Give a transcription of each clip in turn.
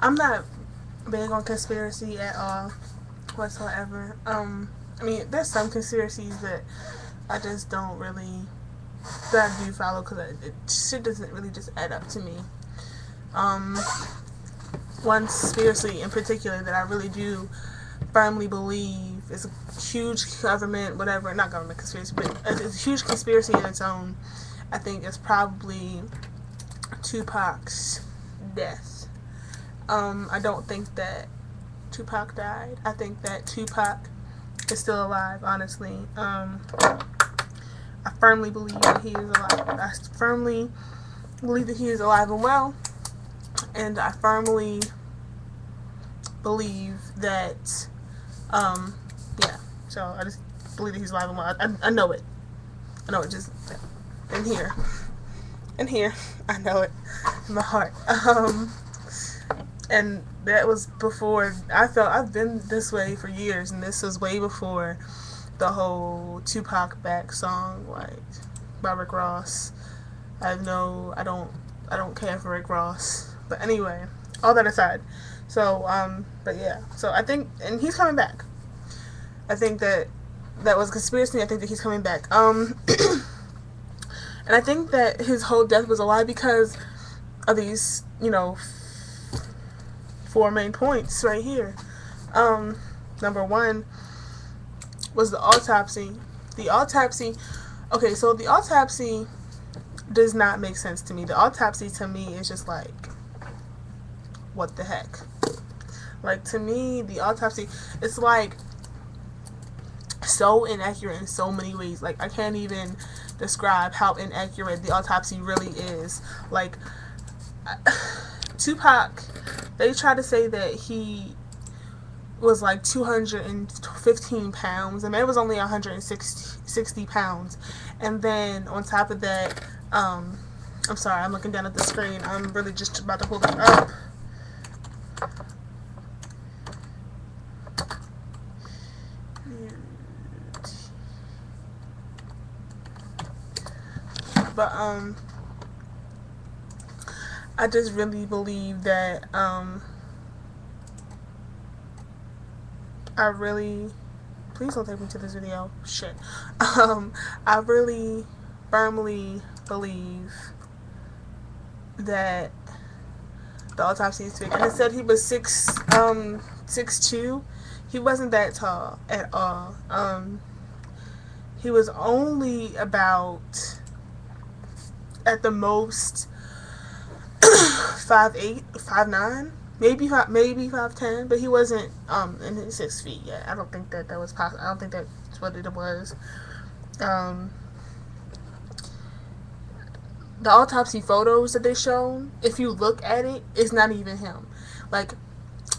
I'm not big on conspiracy at all whatsoever. I mean, there's some conspiracies that I just don't really, that I do follow because shit doesn't really just add up to me. Um, One conspiracy in particular that I really do firmly believe is a huge government, whatever, not government conspiracy, but it's a huge conspiracy in its own. I think it's probably Tupac's death. I don't think that Tupac died. I think that Tupac is still alive, honestly. I firmly believe that he is alive. I firmly believe that he is alive and well. And I firmly believe that, yeah. So I just believe that he's alive and well. I know it. I know it just in here. In here. I know it. In my heart. And that was before I've been this way for years, and this was way before the whole Tupac back song, like by Rick Ross. I don't care for Rick Ross. But anyway, all that aside. So, but yeah. So I think, and he's coming back. I think that was a conspiracy. I think that he's coming back. And I think that his whole death was a lie because of these, four main points right here. Number one was the autopsy. The autopsy, okay, so the autopsy does not make sense to me. The autopsy to me is just like, what the heck? Like, to me, the autopsy, it's like so inaccurate in so many ways. Like, I can't even describe how inaccurate the autopsy really is. Like, Tupac, they try to say that he was like 215 pounds. The man was only 160 pounds. And then on top of that, I'm sorry, I'm looking down at the screen. I'm really just about to pull that up. But, I just really believe that, please don't take me to this video, shit. I really firmly believe that the autopsy is fake. And it said he was 6'2". He wasn't that tall at all. He was only about, at the most, 5'8", 5'9", maybe 5'10", but he wasn't in his 6 feet yet. I don't think that was possible. I don't think that's what it was. The autopsy photos that they shown, if you look at it, it's not even him. Like,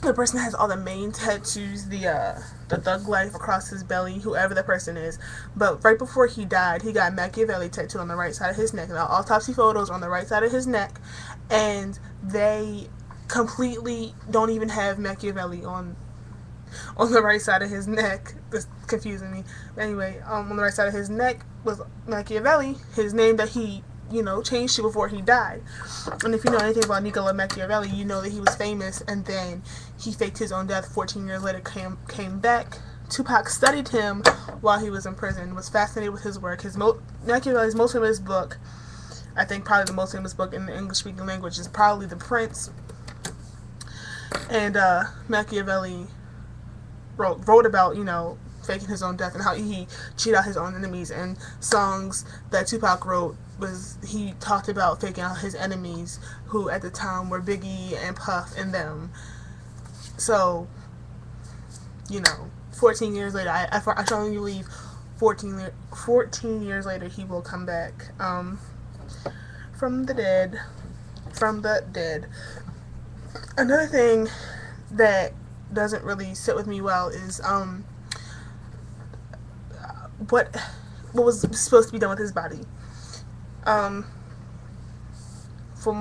the person has all the main tattoos, the thug life across his belly, whoever the person is. But right before he died, he got Machiavelli tattooed on the right side of his neck. And the autopsy photos on the right side of his neck, and they completely don't even have Machiavelli on the right side of his neck. That's confusing me. But anyway, on the right side of his neck was Machiavelli, his name that he changed to before he died. And if you know anything about Niccolo Machiavelli, you know that he was famous, and then he faked his own death. 14 years later, came back. Tupac studied him while he was in prison, was fascinated with his work. Machiavelli's most famous book, I think probably the most famous book in the English-speaking language, is probably The Prince. And Machiavelli wrote about, faking his own death and how he cheated out his own enemies. And songs that Tupac wrote, he talked about faking out his enemies, who at the time were Biggie and Puff and them. So, 14 years later, I strongly believe 14 years later he will come back from the dead. Another thing that doesn't really sit with me well is what was supposed to be done with his body. From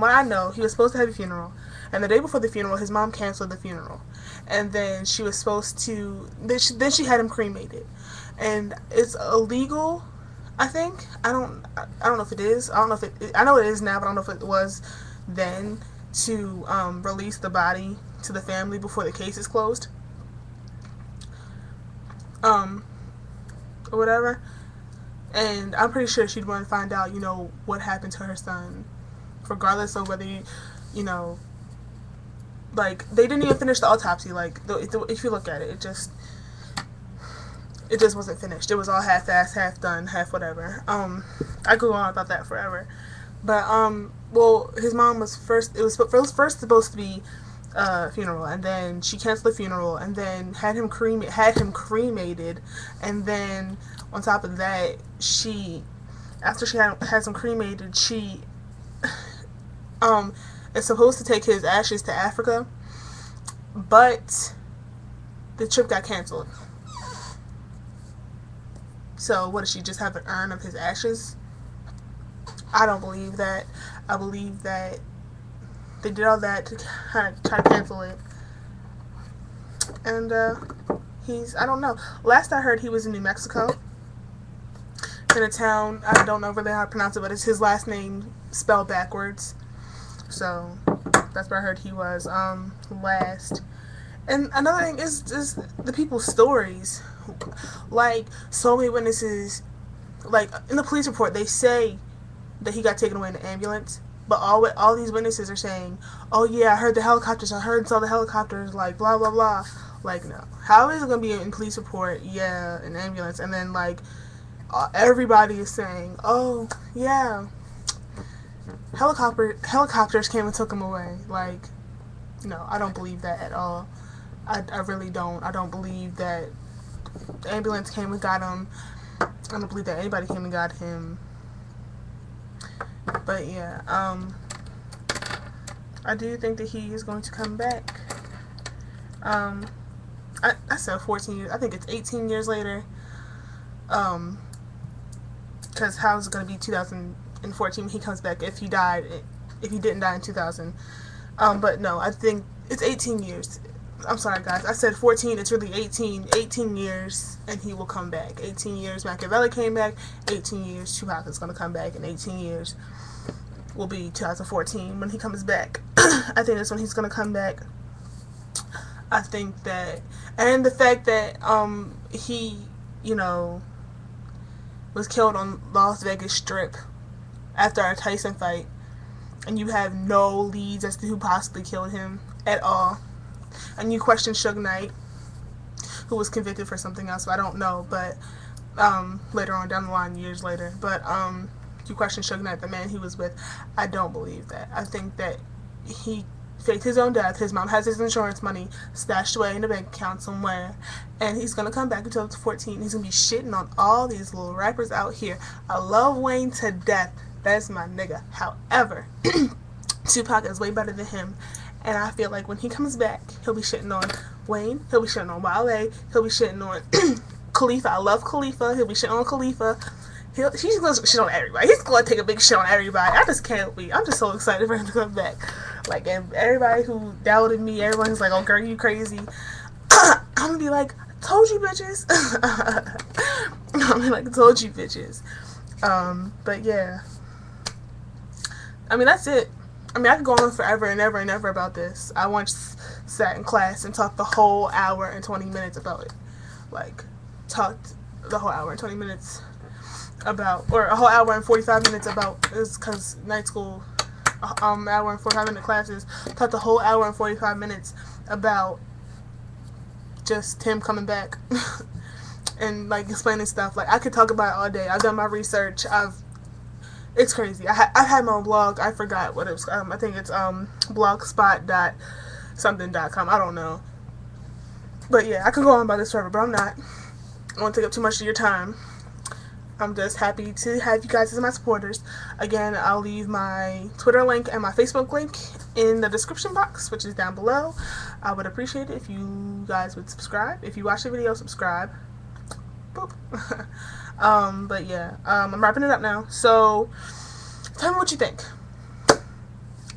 what I know, he was supposed to have a funeral, and the day before the funeral, his mom canceled the funeral, and then she was supposed to, then she had him cremated, and it's illegal, I think. I don't know if it is. I know it is now, but I don't know if it was then, to release the body to the family before the case is closed. Or whatever. And I'm pretty sure she'd want to find out, you know, what happened to her son, regardless of whether you know, like, they didn't even finish the autopsy. Like, if you look at it, it just wasn't finished. It was all half-assed, half done, half whatever. I could go on about that forever. But, well, his mom was first, it was first supposed to be a funeral, and then she canceled the funeral, and then had him cremated, and then on top of that, after she had him cremated, she is supposed to take his ashes to Africa, but the trip got canceled. So what, does she just have an urn of his ashes? I don't believe that. I believe that they did all that to kind of try to cancel it. And I don't know. Last I heard, he was in New Mexico, in a town, I don't know really how to pronounce it, but it's his last name spelled backwards. So that's where I heard he was last. And another thing is the people's stories. Like, so many witnesses, like, in the police report, they say that he got taken away in the ambulance, but all these witnesses are saying, oh yeah, I heard the helicopters, I heard and saw the helicopters, like, blah, blah, blah. Like, no. How is it going to be in police report, yeah, an ambulance, and then, like, everybody is saying, oh, yeah, helicopters came and took him away. Like, no, I don't believe that at all. I really don't. I don't believe that the ambulance came and got him. I don't believe that anybody came and got him. But yeah, I do think that he is going to come back. I said 14 years. I think it's 18 years later. Because how is it going to be 2014 when he comes back if he didn't die in 2000? But no, I think it's 18 years. I'm sorry, guys. I said 14. It's really 18. 18 years, and he will come back. 18 years, Machiavelli came back. 18 years, Tupac is going to come back. And 18 years will be 2014 when he comes back. I think that's when he's going to come back. I think that, and the fact that he, you know, was killed on Las Vegas Strip after a Tyson fight, and you have no leads as to who possibly killed him at all. And you question Suge Knight, who was convicted for something else, so I don't know, but later on down the line, years later. But you question Suge Knight, the man he was with. I don't believe that. I think that he faked his own death. His mom has his insurance money stashed away in a bank account somewhere, and he's gonna come back until 14. He's gonna be shitting on all these little rappers out here. I love Wayne to death. That's my nigga. However, Tupac is way better than him. And I feel like when he comes back, he'll be shitting on Wayne, he'll be shitting on Wale, he'll be shitting on Khalifa. I love Khalifa. He'll be shitting on Khalifa. He's going to shit on everybody. He's going to take a big shit on everybody. I just can't wait. I'm just so excited for him to come back. Like, and everybody who doubted me, everyone's like, oh girl, you crazy. I'm going to be like, told you bitches. I'm going to be like, told you bitches. But yeah. I mean, that's it. I mean, I could go on forever and ever and ever about this. I once sat in class and talked the whole hour and 20 minutes about it. Like, talked the whole hour and 20 minutes about, or a whole hour and 45 minutes about, it's because night school, hour and 45 minute classes, talked the whole hour and 45 minutes about just him coming back and, like, explaining stuff. Like, I could talk about it all day. I've done my research. It's crazy. I've had my own blog. I forgot what it was. I think it's blogspot.something.com. I don't know. But yeah, I could go on about this forever, but I'm not. I won't take up too much of your time. I'm just happy to have you guys as my supporters. Again, I'll leave my Twitter link and my Facebook link in the description box, which is down below. I would appreciate it if you guys would subscribe. If you watch the video, subscribe. Boop. But yeah, I'm wrapping it up now, so tell me what you think.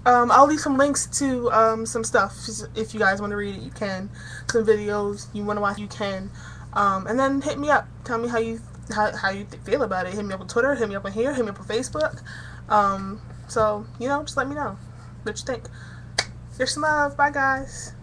I'll leave some links to some stuff. If you guys want to read it, you can. Some videos you want to watch, you can. And then hit me up. Tell me how you feel about it. Hit me up on Twitter, hit me up on here, hit me up on Facebook. So, you know, just let me know what you think. Here's some love. Bye, guys.